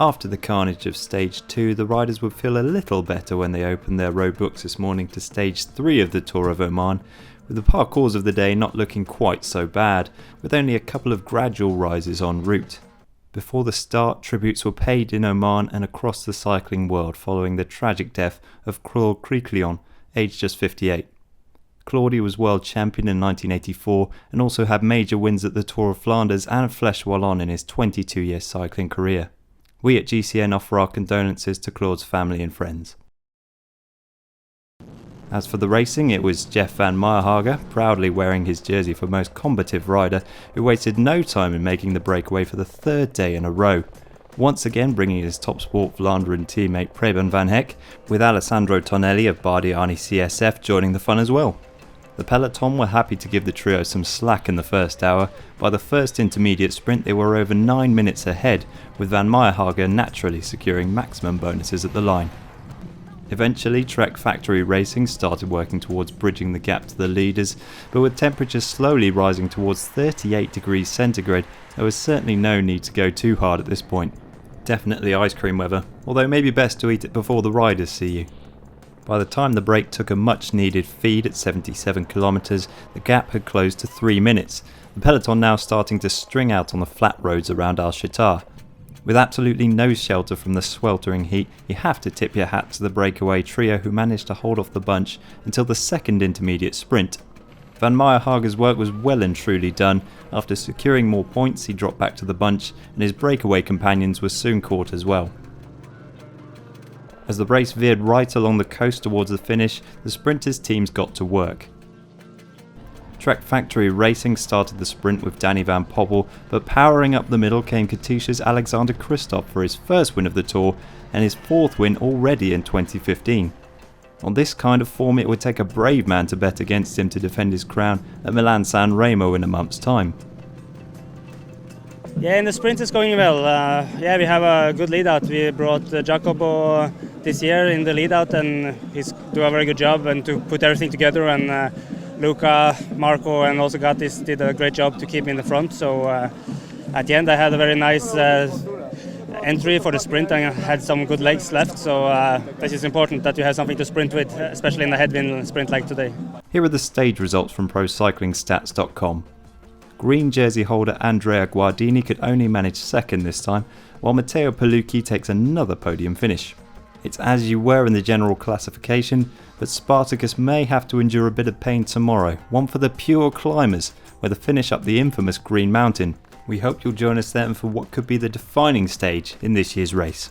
After the carnage of Stage 2, the riders would feel a little better when they opened their road books this morning to Stage 3 of the Tour of Oman, with the parcours of the day not looking quite so bad, with only a couple of gradual rises en route. Before the start, tributes were paid in Oman and across the cycling world following the tragic death of Claude Criquielion, aged just 58. Claudy was world champion in 1984 and also had major wins at the Tour of Flanders and Flèche Wallonne in his 22-year cycling career. We at GCN offer our condolences to Claude's family and friends. As for the racing, it was Jef Van Meirhaeghe, proudly wearing his jersey for most combative rider, who wasted no time in making the breakaway for the third day in a row, once again bringing his TopSport-Vlaanderen teammate Jef Van Meirhaeghe, with Alessandro Tonelli of Bardiani CSF joining the fun as well. The peloton were happy to give the trio some slack in the first hour. By the first intermediate sprint they were over 9 minutes ahead, with Van Meirhaeghe naturally securing maximum bonuses at the line. Eventually Trek Factory Racing started working towards bridging the gap to the leaders, but with temperatures slowly rising towards 38 degrees centigrade, there was certainly no need to go too hard at this point. Definitely ice cream weather, although maybe best to eat it before the riders see you. By the time the break took a much needed feed at 77 kilometres, the gap had closed to 3 minutes, the peloton now starting to string out on the flat roads around Al-Shatar. With absolutely no shelter from the sweltering heat, you have to tip your hat to the breakaway trio who managed to hold off the bunch until the second intermediate sprint. Van Meirhaeghe's work was well and truly done. After securing more points, he dropped back to the bunch and his breakaway companions were soon caught as well. As the race veered right along the coast towards the finish, the sprinters' teams got to work. Trek Factory Racing started the sprint with Danny van Poppel, but powering up the middle came Katusha's Alexander Kristoff for his first win of the Tour and his fourth win already in 2015. On this kind of form it would take a brave man to bet against him to defend his crown at Milan-San Remo in a month's time. Yeah, in the sprint it's going well. We have a good lead out. We brought Jacopo this year in the lead out and he's doing a very good job and to put everything together, and Luca, Marco and also Gattis did a great job to keep me in the front. So at the end I had a very nice entry for the sprint and had some good legs left, so this is important that you have something to sprint with, especially in a headwind sprint like today. Here are the stage results from ProCyclingStats.com. Green jersey holder Andrea Guardini could only manage second this time, while Matteo Palucchi takes another podium finish. It's as you were in the general classification, but Spartacus may have to endure a bit of pain tomorrow, one for the pure climbers, where they finish up the infamous Green Mountain. We hope you'll join us then for what could be the defining stage in this year's race.